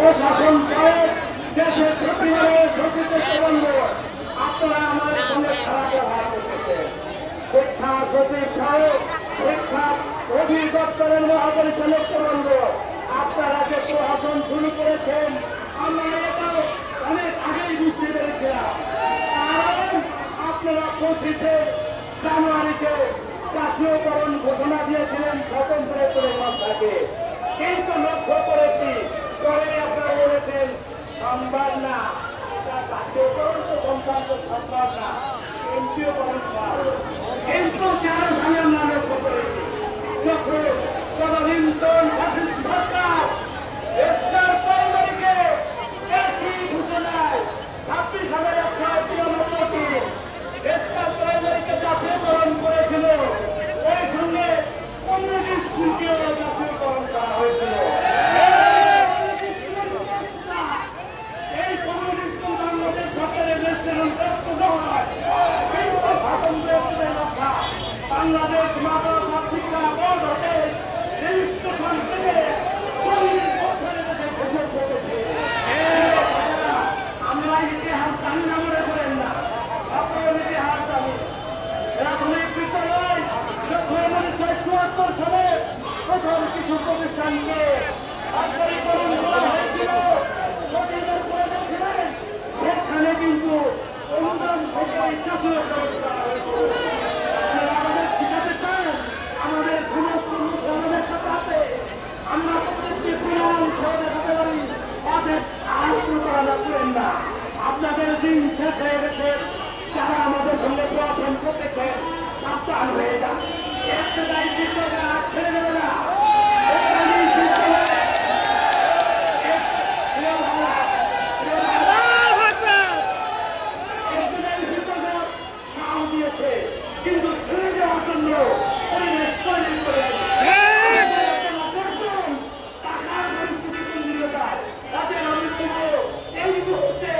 প্রশাসন সাহেব, দেশের সচিব, আপনারা আমাদের সঙ্গে খারাপ ব্যবহার করতেছেন। শিক্ষা সচিব সাহেব, শিক্ষা অধিদপ্তরের মহাপরিচালক প্রবন্ধ, আপনারা যে প্রশাসন শুরু করেছেন আমরা এটাও অনেক আগেই বুঝতে পেরেছিলাম। কারণ আপনারা 25শে জানুয়ারিতে জাতীয়করণ ঘোষণা দিয়েছিলেন স্বতন্ত্র থাকে, কিন্তু লক্ষ্য করেছি পরে আপনারা বলেছেন সম্ভব না, জাতীয়করণ তো সংক্রান্ত সম্ভব না, কেন্দ্রীয়করণ কিন্তু যারা ভাবে আমরা লক্ষ্য করেছি যখন তদানীন্তন ফ্যাসিস্ট সরকার ঘোষণায় 26,193টি জাতীয়করণ করেছিল, ওই সঙ্গে কমিউনিটি স্কুলকেও জাতীয়করণ করা হয়েছিল। এই কমিউনিটি স্কুল বাংলাদেশ সরকারের বাংলাদেশ মাদক শিক্ষা বোর্ড হতে রেজিস্ট্রেশন থেকে 40 বছরের ঘোষণা করেছে। আমরা ইতিহাস জানি না, মনে করেন না, সকল ইতিহাস জানি। প্রাথমিক বিদ্যালয় 1974 সালে প্রথম কিছু প্রতিষ্ঠানকে কার্যকরণ করা হয়েছিল, সেখানে কিন্তু অনুদান থেকে জাতীয়করণ করা হয়েছিল। আমাদের শিখাতে চান, আমাদের সমস্ত আমাদের সাথে আছে, আমরা প্রত্যেকটি অংশ দেখাতে পারি, তাদের আলোচনা করা যাচ্ছেন না। আপনাদের দিন শেষ হয়ে গেছে, যারা আমাদের সঙ্গে পড়াশোনা করতেছেন সাবধান হয়ে যান, একটা দায়িত্ব ছেড়ে দেবে না। কিন্তু ছেড়ে দেওয়ার জন্য পরিবেশ তৈরি করে টাকার পরিস্থিতি কেন্দ্রীয়তায় তাদের এই মুহূর্তে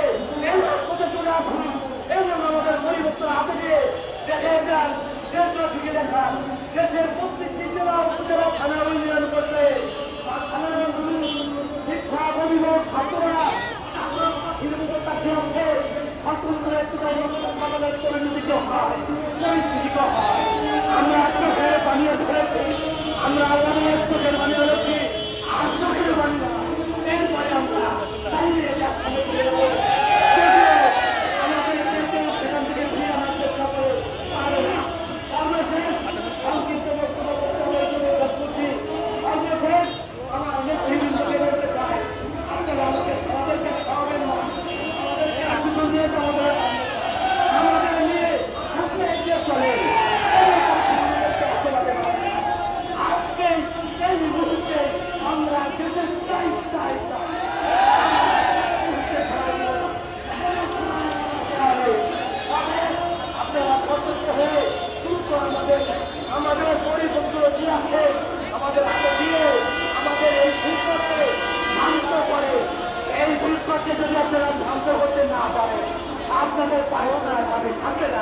এই রাষ্ট্রতে চলে আসুন এবং আমাদের পরিবর্তন হাতে দিয়ে দেখে যান, দেশবাসীকে দেখান, দেশের প্রত্যেকটি জেলা উপজেলা থানা উন্নয়ন করতে শিক্ষা অভিভাবক ছাত্ররা কাছে হচ্ছে স্বতন্ত্র একটু পরিণত হয়, পরিস্থিতি হয়। আমরা চোখের বানিয়ে ধরেছি, আমরা অনেক চোখের বানিয়ে ধরেছি, আর চোখের বানিয়ে এরপরে আমরা চাইলে সেখান থেকে ফিরে আনার চেষ্টা করে পারে না। সর্বশেষ সংক্ষিপ্ত বক্তব্য সর্বশেষ আমার নেতৃবৃন্দকে বলতে চাই, আপনারা আমাকে আমাদেরকে খাওয়াবেন না, আমাদেরকে আকর্ষণ দিয়ে হবে, আমাদের নিয়ে সামনে এগিয়ে চলে। আজকে এই মুহূর্তে আমরা দেশের চাই চাই চাই আপনারা সতর্ক হয়ে দ্রুত আমাদের পরিপত্র কি আছে আমাদের হাতে দিয়ে আমাদের এই শিল্পকে শান্ত করে, এই শিল্পকে যদি আপনারা শান্ত করতে না পারেন আপনাদের পায়ও না যাবে, থাকে না।